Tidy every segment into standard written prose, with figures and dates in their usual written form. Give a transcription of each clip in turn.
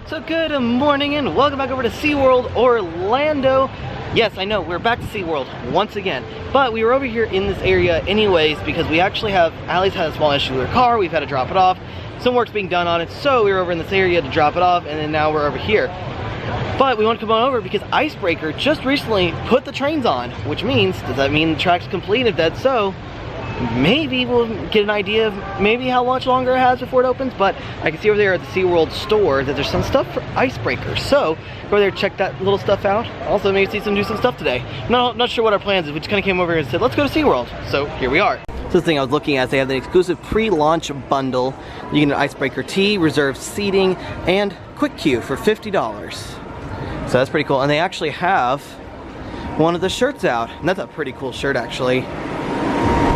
So good morning and welcome back over to Seaworld Orlando. Yes, I know, we're back to Seaworld once again. But we were over here in this area anyways because we actually have, Allie's had a small issue with her car, we've had to drop it off. Some work's being done on it, so we were over in this area to drop it off, and then now we're over here. But we want to come on over because Icebreaker just recently put the trains on, which means, does that mean the track's complete? If that's so, maybe we'll get an idea of maybe how much longer it has before it opens. But I can see over there at the SeaWorld store that there's some stuff for Icebreaker, so go over there, check that little stuff out. Also maybe see do some stuff today. Not sure what our plans is. We just kind of came over here and said let's go to SeaWorld, so here we are. So this thing I was looking at, they have the exclusive pre-launch bundle. You get an Icebreaker tee, reserved seating, and quick queue for $50. So that's pretty cool. And they actually have one of the shirts out, and that's a pretty cool shirt actually.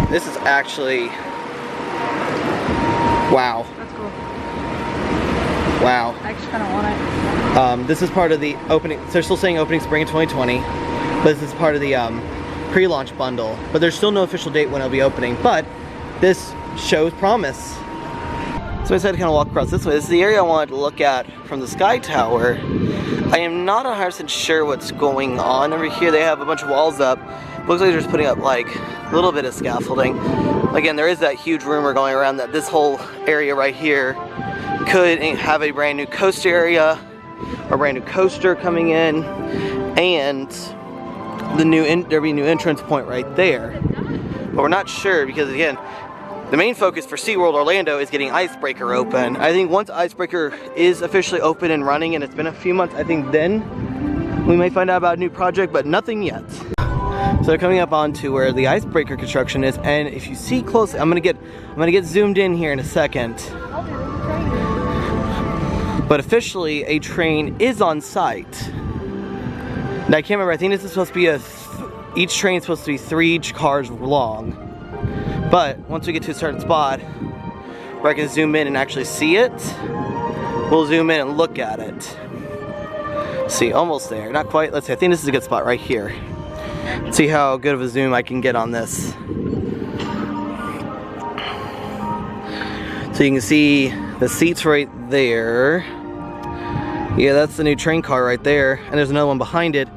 This is actually, wow. That's cool. Wow. I actually kind of want it. This is part of the opening, so they're still saying opening spring in 2020, but this is part of the pre-launch bundle. But there's still no official date when it'll be opening, but this shows promise. So I decided to kind of walk across this way. This is the area I wanted to look at from the Sky Tower. I am not 100% sure what's going on over here. They have a bunch of walls up. Looks like they're just putting up like a little bit of scaffolding. Again, there is that huge rumor going around that this whole area right here could have a brand new coaster area, or a brand new coaster coming in, and there'll be a new entrance point right there. But we're not sure because again, the main focus for SeaWorld Orlando is getting Icebreaker open. I think once Icebreaker is officially open and running, and it's been a few months, I think then we may find out about a new project, but nothing yet. So they're coming up onto where the Icebreaker construction is, and if you see closely, I'm gonna get zoomed in here in a second. But officially, a train is on site. Now I can't remember. I think this is supposed to be each train is supposed to be 3 cars long. But once we get to a certain spot where I can zoom in and actually see it, we'll zoom in and look at it. See, almost there. Not quite. Let's see. I think this is a good spot right here. See how good of a zoom I can get on this. So you can see the seats right there. Yeah, that's the new train car right there. And there's another one behind it.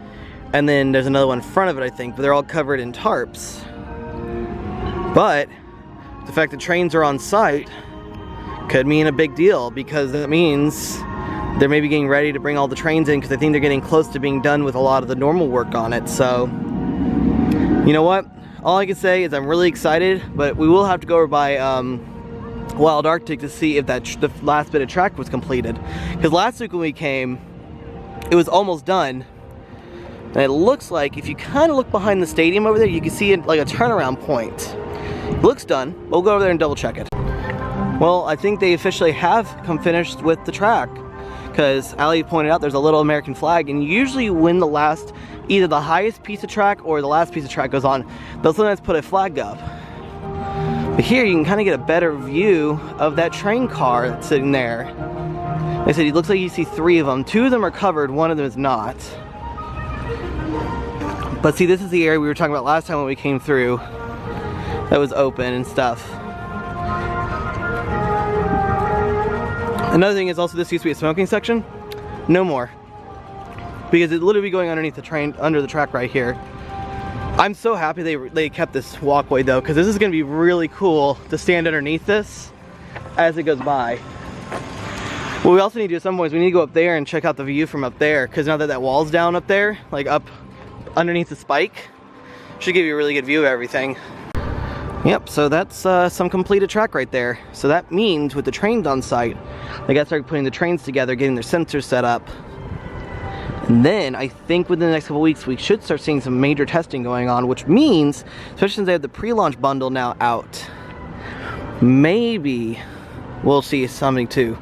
And then there's another one in front of it, I think. But they're all covered in tarps. But the fact that trains are on site could mean a big deal, because that means they're maybe getting ready to bring all the trains in, because I think they're getting close to being done with a lot of the normal work on it. So, you know what? All I can say is I'm really excited, but we will have to go over by Wild Arctic to see if the last bit of track was completed. Because last week when we came, it was almost done. And it looks like, if you kind of look behind the stadium over there, you can see it like a turnaround point. It looks done. We'll go over there and double check it. Well, I think they officially have come finished with the track, because Allie pointed out there's a little American flag, and usually when the last, either the highest piece of track or the last piece of track goes on, they'll sometimes put a flag up. But here you can kind of get a better view of that train car that's sitting there. Like I said, it looks like you see 3 of them. 2 of them are covered, 1 of them is not. But see, this is the area we were talking about last time when we came through that was open and stuff. Another thing is also, this used to be a smoking section. No more. Because it literally be going underneath the train, under the track right here. I'm so happy they kept this walkway though, because this is going to be really cool to stand underneath this as it goes by. What we also need to do at some point is we need to go up there and check out the view from up there, because now that that wall's down up there, like up underneath the spike, should give you a really good view of everything. Yep, so that's some completed track right there. So that means with the trains on site, they got to start putting the trains together, getting their sensors set up. And then I think within the next couple weeks, we should start seeing some major testing going on, which means, especially since they have the pre-launch bundle now out, maybe we'll see something too.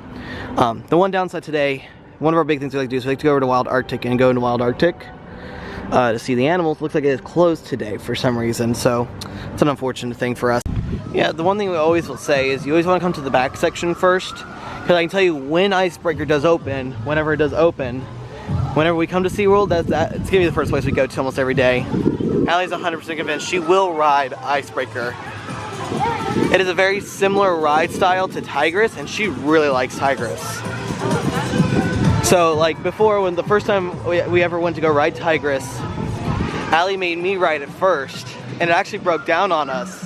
The one downside today, one of our big things we like to do is we like to go over to Wild Arctic and go into Wild Arctic to see the animals. Looks like it is closed today for some reason, so it's an unfortunate thing for us. Yeah, the one thing we always will say is you always want to come to the back section first, because I can tell you when Icebreaker does open, whenever it does open, whenever we come to SeaWorld, it's gonna be the first place we go to almost every day. Allie's 100% convinced she will ride Icebreaker. It is a very similar ride style to Tigress, and she really likes Tigress. So like before, when the first time we ever went to go ride Tigress, Allie made me ride it first, and it actually broke down on us.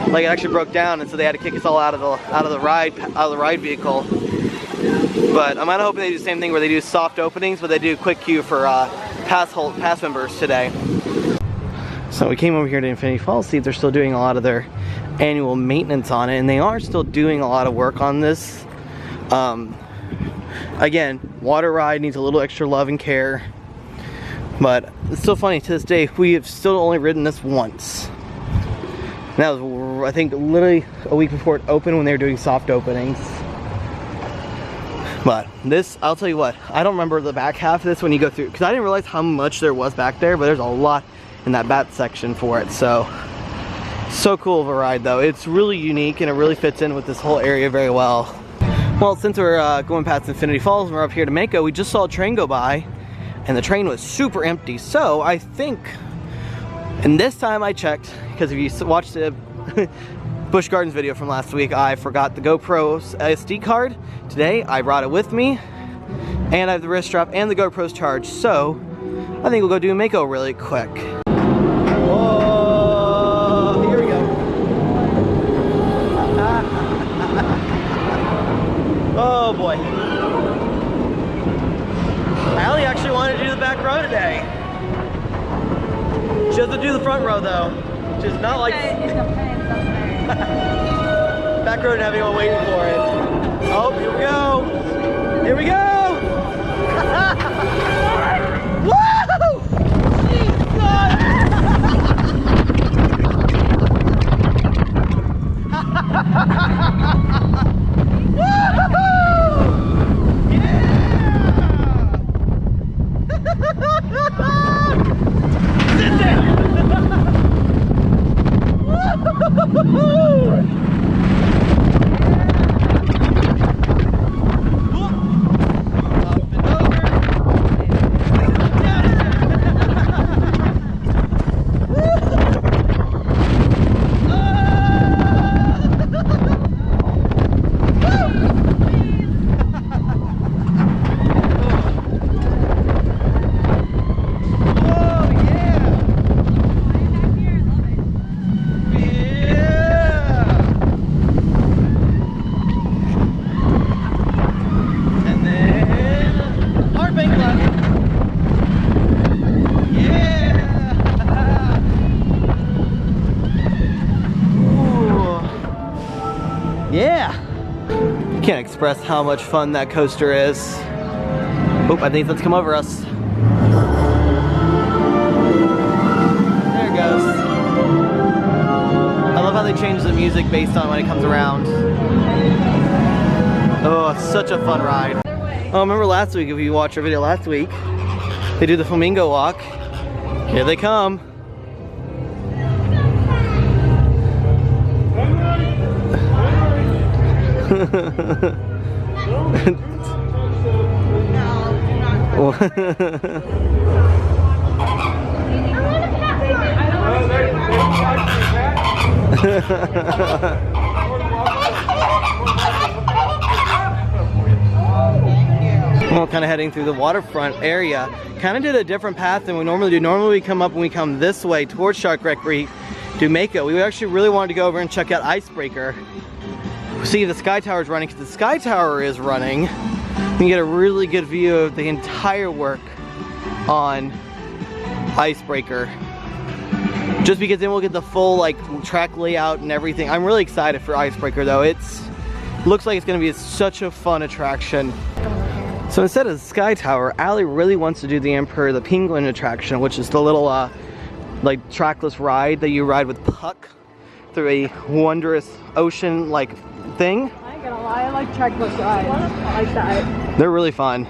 Like it actually broke down, and so they had to kick us all out of the ride vehicle. But I'm kind of hoping they do the same thing where they do soft openings, but they do quick queue for pass members today. So we came over here to Infinity Falls, see if they're still doing a lot of their annual maintenance on it, and they are still doing a lot of work on this. Again, water ride needs a little extra love and care, but it's still funny to this day. We have still only ridden this once. And that was, I think, literally a week before it opened when they were doing soft openings. But this, I'll tell you what, I don't remember the back half of this when you go through, because I didn't realize how much there was back there, but there's a lot in that bat section for it. So cool of a ride though. It's really unique and it really fits in with this whole area very well. Well, since we're going past Infinity Falls and we're up here to Mako, we just saw a train go by and the train was super empty. So I think, and this time I checked, because if you watched the Busch Gardens video from last week, I forgot the GoPro's SD card. Today I brought it with me, and I have the wrist strap and the GoPro's charged. So I think we'll go do Mako really quick. Whoa, here we go. Oh boy. Allie actually wanted to do the back row today. She doesn't do the front row though. She's not like back row and having one waiting for it. Oh, here we go. Here we go. Woo! Yeah! Can't express how much fun that coaster is. Oop, I think that's come over us. There it goes. I love how they change the music based on when it comes around. Oh, it's such a fun ride. Oh, remember last week, if you watched our video last week, they do the flamingo walk. Here they come. Well, kind of heading through the waterfront area. Kind of did a different path than we normally do. Normally we come up and we come this way towards Shark Wreck Reef to Mako. We actually really wanted to go over and check out Icebreaker. See if the Sky Tower is running, because the Sky Tower is running. You can get a really good view of the entire work on Icebreaker. Just because then we'll get the full like track layout and everything. I'm really excited for Icebreaker though. Looks like it's gonna be such a fun attraction. So instead of the Sky Tower, Allie really wants to do the Emperor the Penguin attraction, which is the little like trackless ride that you ride with Puck through a wondrous ocean like thing. I ain't gonna lie, I like trackless rides. I like that. They're really fun.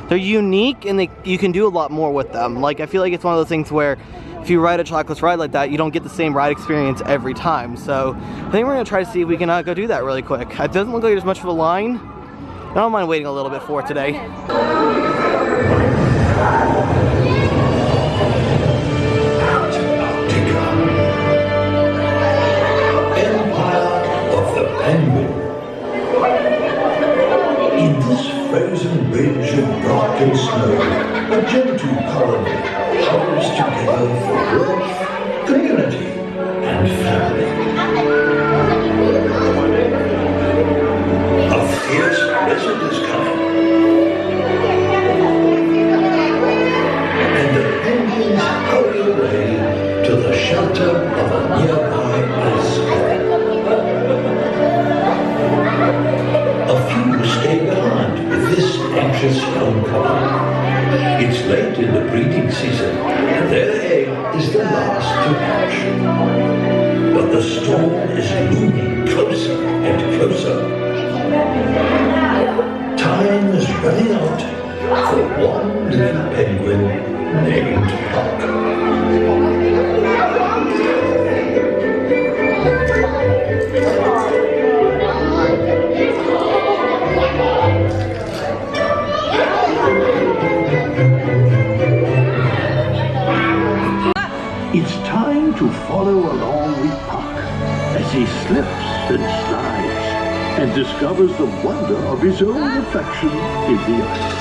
They're unique and you can do a lot more with them. Like I feel like it's one of those things where if you ride a trackless ride like that, you don't get the same ride experience every time. So I think we're gonna try to see if we can go do that really quick. It doesn't look like there's much of a line. I don't mind waiting a little bit for it today. In this frozen bridge of rock and snow, a gentle colony hovers together for warmth, community, and family. A fierce blizzard is coming, and the penguins hurry away to the shelter of a nearby ice cave. A few stay behind with this anxious homecoming. It's late in the breeding season, and their egg is the last to hatch. But the storm is looming closer and closer. Time is running out for one little penguin named Puck. It's time to follow along with Puck as he slips and slides and discovers the wonder of his own reflection in the ice.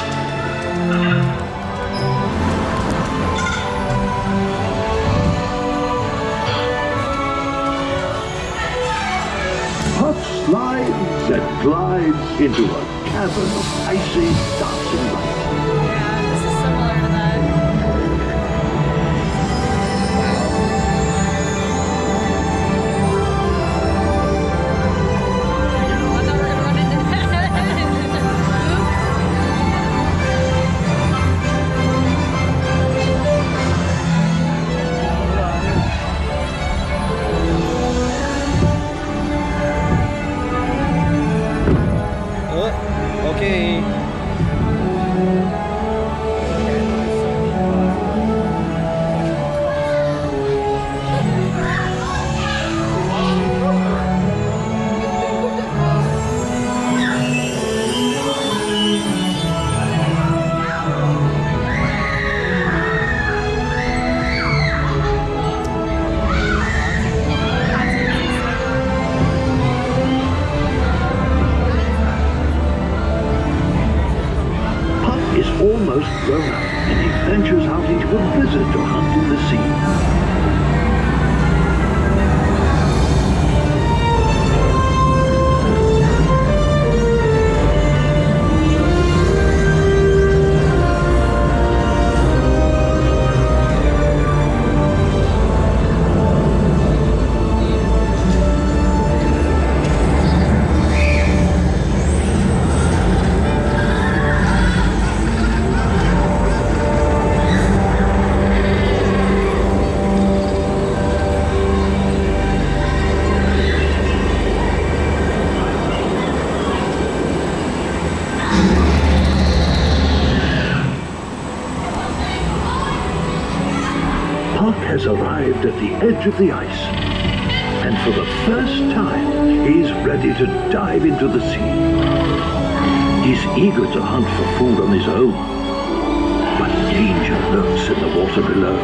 Puck slides and glides into a cavern of icy, dancing light. Yeah, this is similar to that. I thought we were gonna run into that. Oh, okay. Puck is almost grown up and he ventures out into a blizzard to hunt in the sea. Puck has arrived at the edge of the ice, and for the first time, he's ready to dive into the sea. He's eager to hunt for food on his own, but danger lurks in the water below.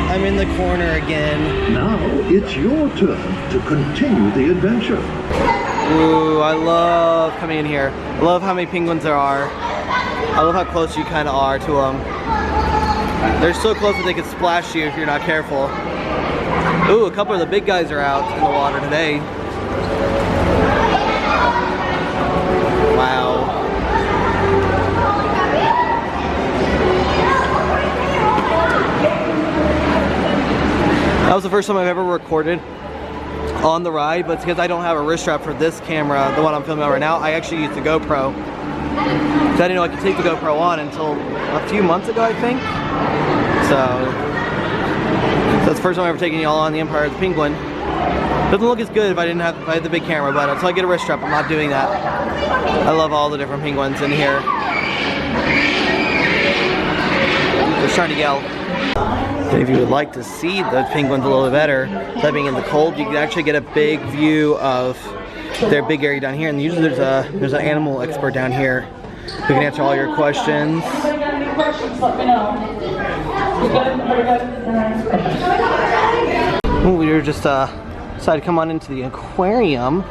I'm in the corner again. Now it's your turn to continue the adventure. Ooh, I love coming in here. I love how many penguins there are. I love how close you kind of are to them. They're so close that they could splash you if you're not careful. Ooh, a couple of the big guys are out in the water today. Wow. That was the first time I've ever recorded on the ride, but it's because I don't have a wrist strap for this camera, the one I'm filming on right now. I actually used the GoPro. So I didn't know I could take the GoPro on until a few months ago, I think. So that's the first time I've ever taken y'all on the Empire of the Penguin. Doesn't look as good if I had the big camera, but until I get a wrist strap, I'm not doing that. I love all the different penguins in here. They're trying to yell. And if you would like to see the penguins a little bit better, without being in the cold, you can actually get a big view of their big area down here. And usually there's an animal expert down here who can answer all your questions. We were just decided to come on into the aquarium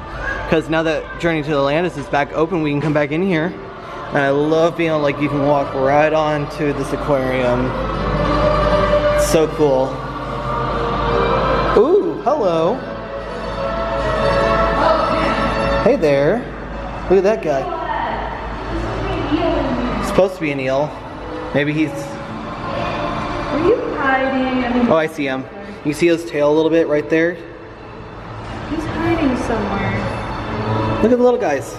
because now that Journey to Atlantis is back open, we can come back in here. And I love being able, like, you can walk right onto this aquarium. It's so cool. Ooh, hello. Hey there. Look at that guy. He's supposed to be an eel. Maybe he's... Are you hiding? Oh, I see him. You see his tail a little bit right there? He's hiding somewhere. Look at the little guys.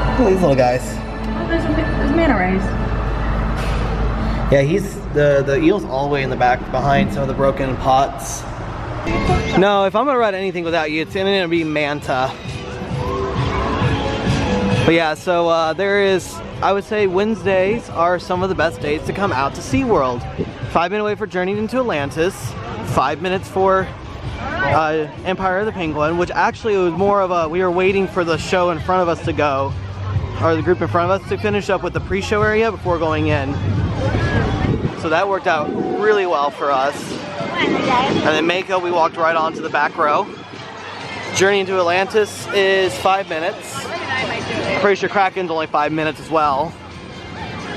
Look at these little guys. Oh, there's manta rays. Yeah, he's the eel's all the way in the back behind some of the broken pots. No, if I'm gonna ride anything without you, it's gonna be Manta. But yeah, so I would say Wednesdays are some of the best days to come out to SeaWorld. 5-minute wait for Journey into Atlantis, 5 minutes for Empire of the Penguin, which actually was more of a, we were waiting for the show in front of us to go, or the group in front of us to finish up with the pre-show area before going in. So that worked out really well for us. And then Mako, we walked right onto the back row. Journey into Atlantis is 5 minutes. I'm pretty sure Kraken's only 5 minutes as well.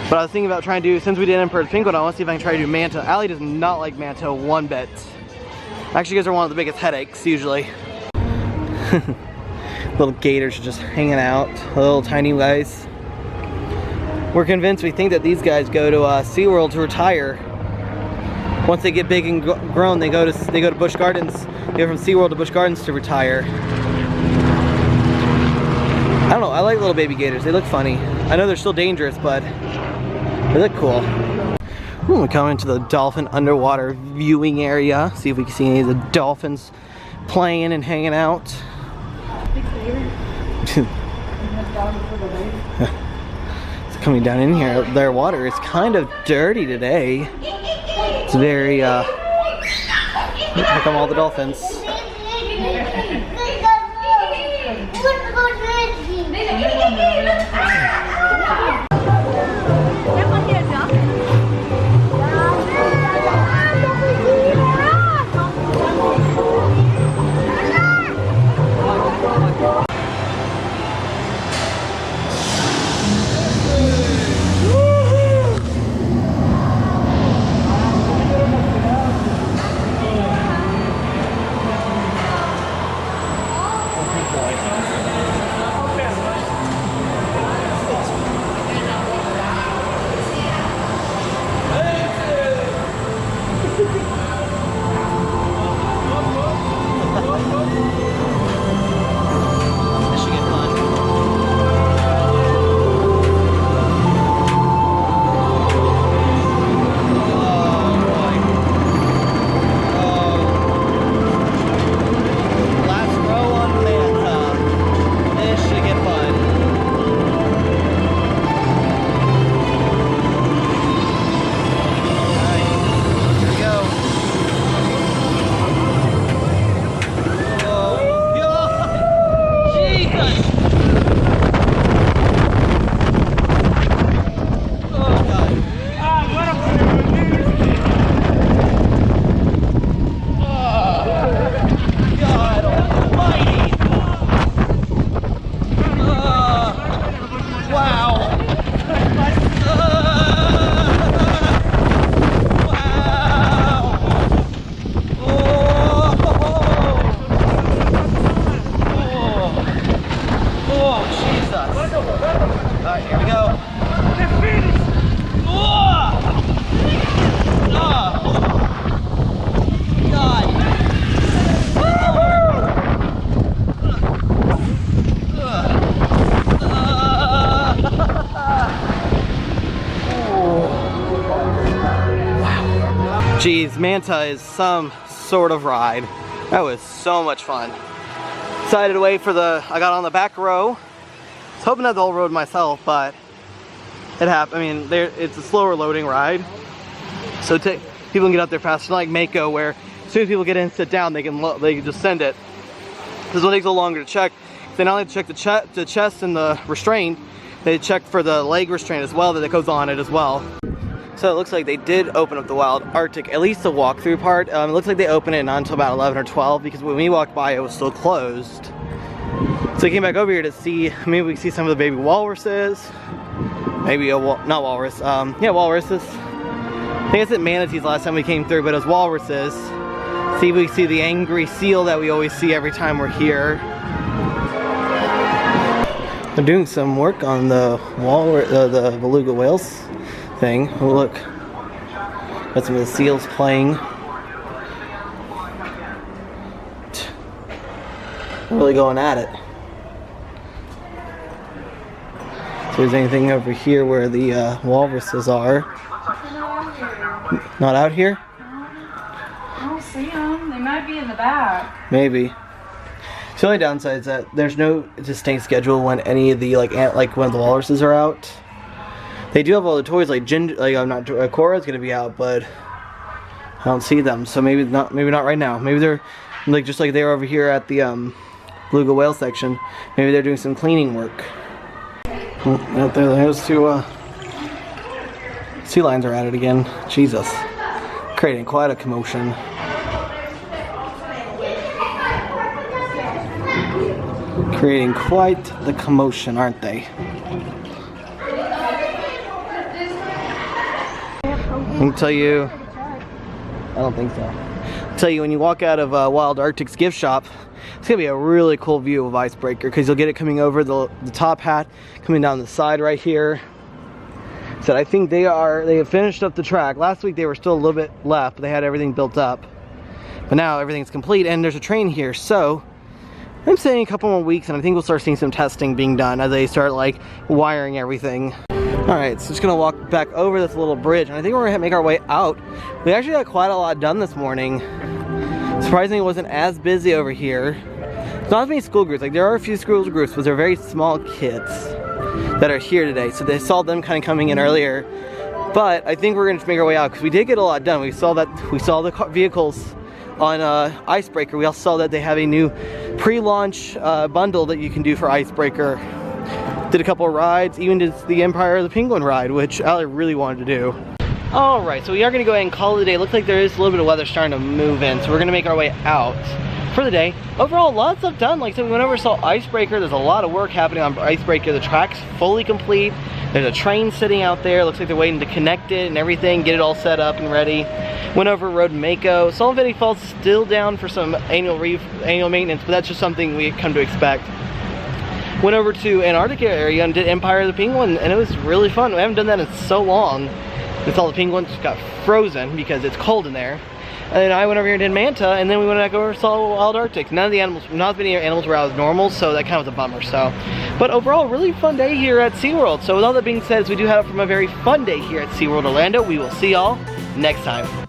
But I was thinking about trying to do, since we did Emperor of the Penguin, I want to see if I can try to do Manta. Allie does not like Manta one bit. Actually, gives her one of the biggest headaches, usually. Little gators are just hanging out, little tiny guys. We're convinced, we think that these guys go to SeaWorld to retire. Once they get big and grown, they go to Busch Gardens. They go from SeaWorld to Busch Gardens to retire. I don't know, I like little baby gators. They look funny. I know they're still dangerous, but they look cool. We come into the dolphin underwater viewing area. See if we can see any of the dolphins playing and hanging out. It's coming down in here. Their water is kind of dirty today. It's very, here come all the dolphins. Alright, here we go. They're finished. God. Jeez, Manta is some sort of ride. That was so much fun. Decided to wait for I got on the back row. I was hoping to have the whole road myself, but it happened. I mean, it's a slower loading ride. So people can get out there faster, like Mako, where as soon as people get in, sit down, they can just send it. This one takes a little longer to check. They not only check the chest and the restraint, they check for the leg restraint as well, that goes on it as well. So it looks like they did open up the Wild Arctic, at least the walkthrough part. It looks like they opened it not until about 11 or 12, because when we walked by, it was still closed. So I came back over here to see, maybe we can see some of the baby walruses. Maybe not walrus, yeah, walruses. I think I said manatees last time we came through, but it was walruses. See if we see the angry seal that we always see every time we're here. They're doing some work on the the beluga whales thing. Oh, look. Got some of the seals playing. Really going at it. If there's anything over here where the walruses are. Not out here? I don't see them. They might be in the back. Maybe. The only downside is that there's no distinct schedule when any of the like when the walruses are out. They do have all the toys, like I'm not Cora's gonna be out, but I don't see them. So maybe not right now. Maybe they're like just like they were over here at the beluga whale section. Maybe they're doing some cleaning work. Out there, those two sea lions are at it again. Jesus, creating quite a commotion. Creating quite the commotion, aren't they? I can tell you, I don't think so. I'll tell you, when you walk out of Wild Arctic's gift shop, it's gonna be a really cool view of Icebreaker, because you'll get it coming over the top hat, coming down the side right here. So I think they have finished up the track. Last week they were still a little bit left, but they had everything built up. But now everything's complete, and there's a train here, so I'm saying a couple more weeks, and I think we'll start seeing some testing being done as they start like wiring everything. Alright, so just gonna walk back over this little bridge, and I think we're gonna make our way out. We actually got quite a lot done this morning. Surprisingly, it wasn't as busy over here. There's not as many school groups. Like, there are a few school groups, but they're very small kids that are here today. So they saw them kind of coming in earlier. But I think we're gonna make our way out, because we did get a lot done. We saw the vehicles on Icebreaker. We also saw that they have a new pre-launch bundle that you can do for Icebreaker. Did a couple of rides, even did the Empire of the Penguin ride, which I really wanted to do. Alright, so we are going to go ahead and call it a day. Looks like there is a little bit of weather starting to move in, so we're going to make our way out for the day. Overall, lots of done. Like I said, we went over and saw Icebreaker. There's a lot of work happening on Icebreaker. The track's fully complete. There's a train sitting out there. Looks like they're waiting to connect it and everything, get it all set up and ready. Went over Road Mako. Infinity Falls still down for some annual maintenance, but that's just something we come to expect. Went over to Antarctica area and did Empire of the Penguin, and it was really fun. We haven't done that in so long. It's all the penguins got frozen because it's cold in there. And then I went over here and did Manta, and then we went back over and saw Wild Arctic. None of the animals, not as many animals were out as normal, so that kind of was a bummer. So, but overall, really fun day here at SeaWorld. So with all that being said, as we do have from a very fun day here at SeaWorld Orlando, we will see y'all next time.